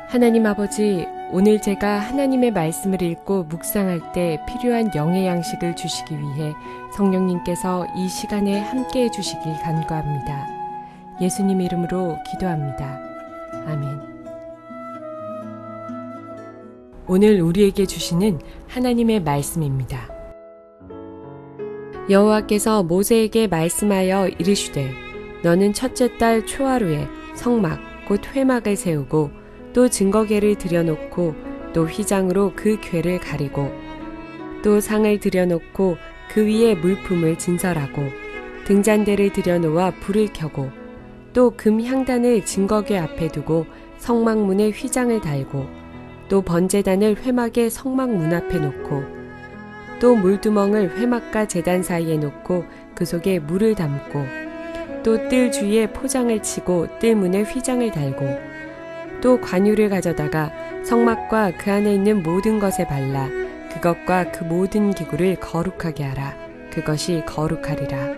하나님 아버지, 오늘 제가 하나님의 말씀을 읽고 묵상할 때 필요한 영의 양식을 주시기 위해 성령님께서 이 시간에 함께해 주시길 간구합니다. 예수님 이름으로 기도합니다. 아멘. 오늘 우리에게 주시는 하나님의 말씀입니다. 여호와께서 모세에게 말씀하여 이르시되 너는 첫째 달 초하루에 성막 곧 회막을 세우고 또 증거궤를 들여놓고 또 휘장으로 그 궤를 가리고 또 상을 들여놓고 그 위에 물품을 진설하고 등잔대를 들여놓아 불을 켜고 또 금 향단을 증거궤 앞에 두고 성막문에 휘장을 달고 또 번제단을 회막의 성막문 앞에 놓고 또 물두멍을 회막과 제단 사이에 놓고 그 속에 물을 담고 또 뜰 주위에 포장을 치고 뜰문에 휘장을 달고 또 관유를 가져다가 성막과 그 안에 있는 모든 것에 발라 그것과 그 모든 기구를 거룩하게 하라. 그것이 거룩하리라.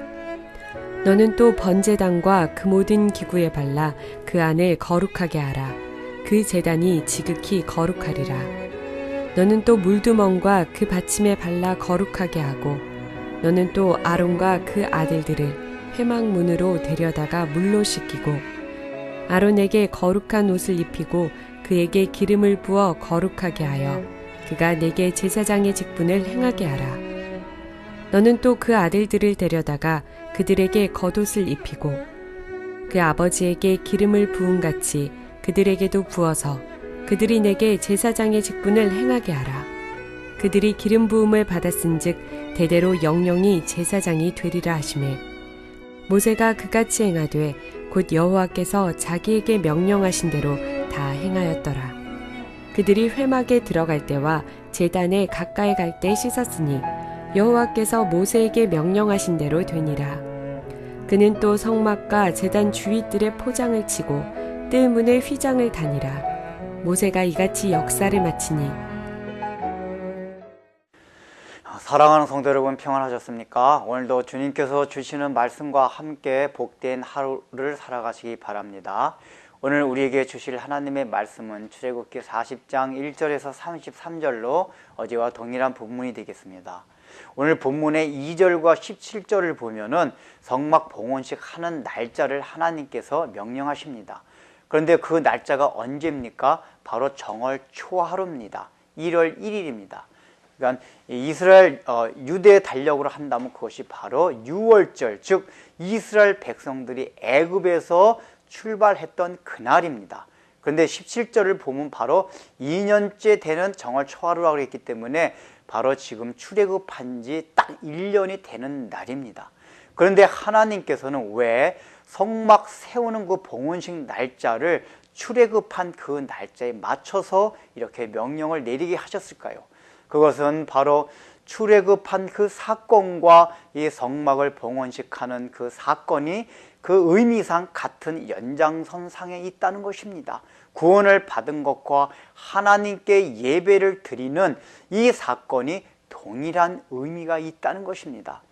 너는 또 번제단과 그 모든 기구에 발라 그 안을 거룩하게 하라. 그 제단이 지극히 거룩하리라. 너는 또 물두멍과 그 받침에 발라 거룩하게 하고 너는 또 아론과 그 아들들을 회막문으로 데려다가 물로 씻기고 아론에게 거룩한 옷을 입히고 그에게 기름을 부어 거룩하게 하여 그가 내게 제사장의 직분을 행하게 하라. 너는 또 그 아들들을 데려다가 그들에게 겉옷을 입히고 그 아버지에게 기름을 부음같이 그들에게도 부어서 그들이 내게 제사장의 직분을 행하게 하라. 그들이 기름 부음을 받았은즉 대대로 영영이 제사장이 되리라 하시매 모세가 그같이 행하되 곧 여호와께서 자기에게 명령하신 대로 다 행하였더라. 그들이 회막에 들어갈 때와 제단에 가까이 갈 때 씻었으니 여호와께서 모세에게 명령하신 대로 되니라. 그는 또 성막과 제단 주위뜰에 포장을 치고 뜰문에 휘장을 다니라. 모세가 이같이 역사를 마치니. 사랑하는 성도 여러분, 평안하셨습니까? 오늘도 주님께서 주시는 말씀과 함께 복된 하루를 살아가시기 바랍니다. 오늘 우리에게 주실 하나님의 말씀은 출애굽기 40장 1절에서 33절로 어제와 동일한 본문이 되겠습니다. 오늘 본문의 2절과 17절을 보면은 성막 봉헌식 하는 날짜를 하나님께서 명령하십니다. 그런데 그 날짜가 언제입니까? 바로 정월 초하루입니다. 1월 1일입니다. 그러니까 이스라엘 유대 달력으로 한다면 그것이 바로 6월절, 즉 이스라엘 백성들이 애굽에서 출발했던 그날입니다. 그런데 17절을 보면 바로 2년째 되는 정월 초하루라고 했기 때문에 바로 지금 출애굽한 지 딱 1년이 되는 날입니다. 그런데 하나님께서는 왜 성막 세우는 그 봉헌식 날짜를 출애굽한 그 날짜에 맞춰서 이렇게 명령을 내리게 하셨을까요? 그것은 바로 출애굽한 그 사건과 이 성막을 봉헌식하는 그 사건이 그 의미상 같은 연장선상에 있다는 것입니다. 구원을 받은 것과 하나님께 예배를 드리는 이 사건이 동일한 의미가 있다는 것입니다.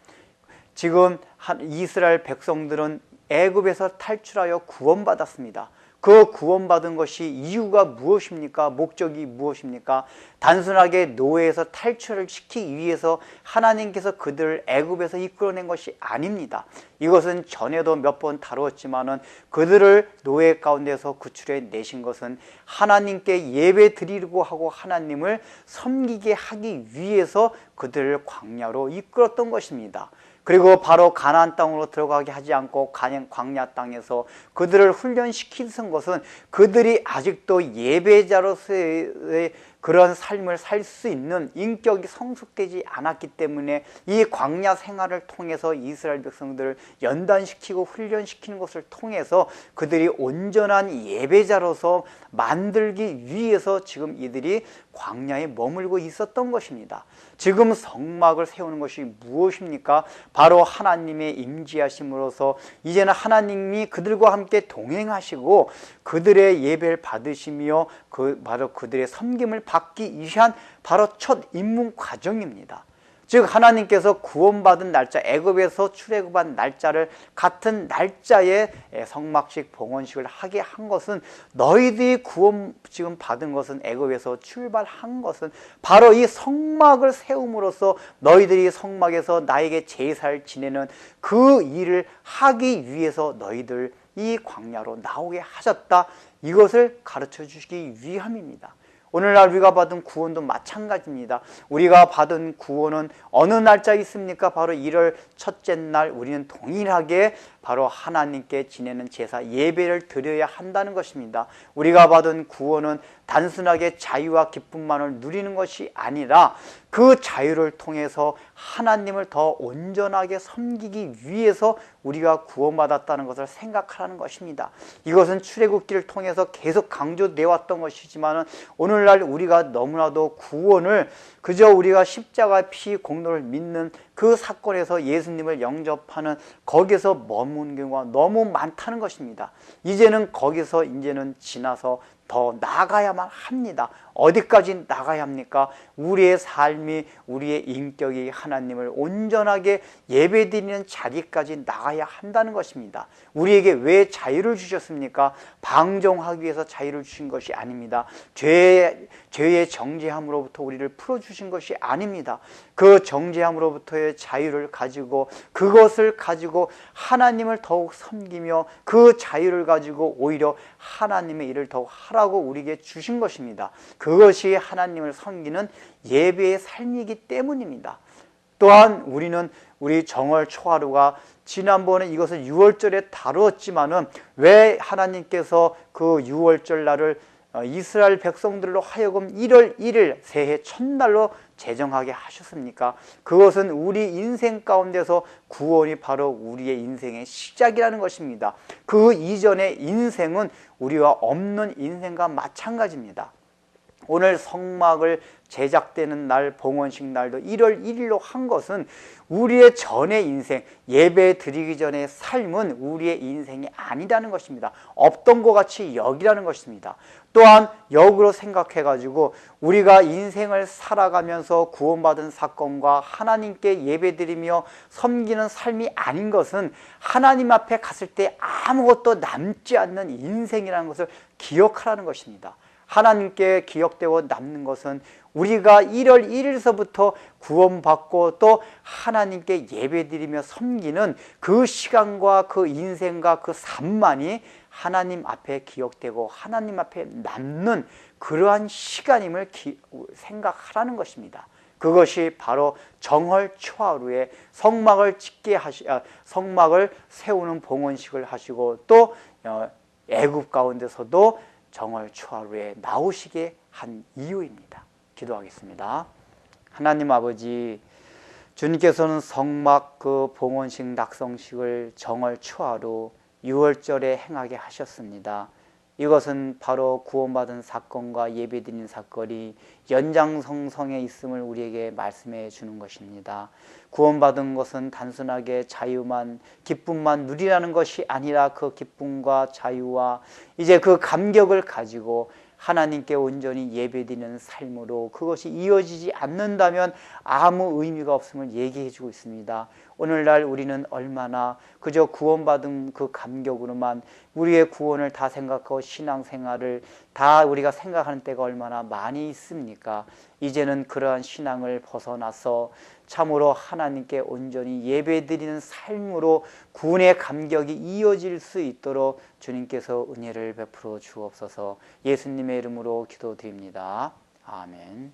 지금 이스라엘 백성들은 애굽에서 탈출하여 구원받았습니다. 그 구원받은 것이 이유가 무엇입니까? 목적이 무엇입니까? 단순하게 노예에서 탈출을 시키기 위해서 하나님께서 그들을 애굽에서 이끌어낸 것이 아닙니다. 이것은 전에도 몇 번 다루었지만은 그들을 노예 가운데서 구출해 내신 것은 하나님께 예배 드리려고 하고 하나님을 섬기게 하기 위해서 그들을 광야로 이끌었던 것입니다. 그리고 바로 가나안 땅으로 들어가게 하지 않고 광야 땅에서 그들을 훈련시키는 것은 그들이 아직도 예배자로서의 그런 삶을 살 수 있는 인격이 성숙되지 않았기 때문에 이 광야 생활을 통해서 이스라엘 백성들을 연단시키고 훈련시키는 것을 통해서 그들이 온전한 예배자로서 만들기 위해서 지금 이들이 광야에 머물고 있었던 것입니다. 지금 성막을 세우는 것이 무엇입니까? 바로 하나님의 임재하심으로써 이제는 하나님이 그들과 함께 동행하시고 그들의 예배를 받으시며 바로 그들의 섬김을 받기 위한 바로 첫 입문 과정입니다. 즉 하나님께서 구원받은 날짜, 애굽에서 출애굽한 날짜를 같은 날짜에 성막식 봉헌식을 하게 한 것은, 너희들이 구원 지금 받은 것은, 애굽에서 출발한 것은 바로 이 성막을 세움으로써 너희들이 성막에서 나에게 제사를 지내는 그 일을 하기 위해서 너희들 이 광야로 나오게 하셨다, 이것을 가르쳐 주시기 위함입니다. 오늘날 우리가 받은 구원도 마찬가지입니다. 우리가 받은 구원은 어느 날짜에 있습니까? 바로 1월 첫째 날 우리는 동일하게 바로 하나님께 지내는 제사, 예배를 드려야 한다는 것입니다. 우리가 받은 구원은 단순하게 자유와 기쁨만을 누리는 것이 아니라 그 자유를 통해서 하나님을 더 온전하게 섬기기 위해서 우리가 구원받았다는 것을 생각하라는 것입니다. 이것은 출애굽기를 통해서 계속 강조되어 왔던 것이지만 오늘날 우리가 너무나도 구원을 그저 우리가 십자가 피 공로를 믿는 그 사건에서 예수님을 영접하는 거기서 머문 경우가 너무 많다는 것입니다. 이제는 거기서 이제는 지나서 더 나아가야만 합니다. 어디까지 나가야 합니까? 우리의 삶이, 우리의 인격이 하나님을 온전하게 예배드리는 자리까지 나가야 한다는 것입니다. 우리에게 왜 자유를 주셨습니까? 방종하기 위해서 자유를 주신 것이 아닙니다. 죄의 정죄함으로부터 우리를 풀어주신 것이 아닙니다. 그 정죄함으로부터의 자유를 가지고, 그것을 가지고 하나님을 더욱 섬기며 그 자유를 가지고 오히려 하나님의 일을 더욱 하라고 우리에게 주신 것입니다. 그것이 하나님을 섬기는 예배의 삶이기 때문입니다. 또한 우리는 우리 정월 초하루가 지난번에 이것을 6월절에 다루었지만은 왜 하나님께서 그 6월절 날을 이스라엘 백성들로 하여금 1월 1일 새해 첫날로 제정하게 하셨습니까? 그것은 우리 인생 가운데서 구원이 바로 우리의 인생의 시작이라는 것입니다. 그 이전의 인생은 우리와 없는 인생과 마찬가지입니다. 오늘 성막을 제작되는 날, 봉헌식 날도 1월 1일로 한 것은 우리의 전의 인생, 예배 드리기 전의 삶은 우리의 인생이 아니라는 것입니다. 없던 것 같이 여기라는 것입니다. 또한 역으로 생각해가지고 우리가 인생을 살아가면서 구원받은 사건과 하나님께 예배드리며 섬기는 삶이 아닌 것은 하나님 앞에 갔을 때 아무것도 남지 않는 인생이라는 것을 기억하라는 것입니다. 하나님께 기억되고 남는 것은 우리가 1월 1일서부터 구원받고 또 하나님께 예배드리며 섬기는 그 시간과 그 인생과 그 삶만이 하나님 앞에 기억되고 하나님 앞에 남는 그러한 시간임을 생각하라는 것입니다. 그것이 바로 정월 초하루에 성막을 성막을 세우는 봉헌식을 하시고 또 애굽 가운데서도 정월 초하루에 나오시게 한 이유입니다. 기도하겠습니다. 하나님 아버지, 주님께서는 성막 그 봉헌식 낙성식을 정월 초하루 6월절에 행하게 하셨습니다. 이것은 바로 구원받은 사건과 예배드리는 사건이 연장성성에 있음을 우리에게 말씀해 주는 것입니다. 구원받은 것은 단순하게 자유만, 기쁨만 누리라는 것이 아니라 그 기쁨과 자유와 이제 그 감격을 가지고 하나님께 온전히 예배드리는 삶으로 그것이 이어지지 않는다면 아무 의미가 없음을 얘기해 주고 있습니다. 오늘날 우리는 얼마나 그저 구원받은 그 감격으로만 우리의 구원을 다 생각하고 신앙생활을 다 우리가 생각하는 때가 얼마나 많이 있습니까? 이제는 그러한 신앙을 벗어나서 참으로 하나님께 온전히 예배드리는 삶으로 구원의 감격이 이어질 수 있도록 주님께서 은혜를 베풀어 주옵소서. 예수님의 이름으로 기도드립니다. 아멘.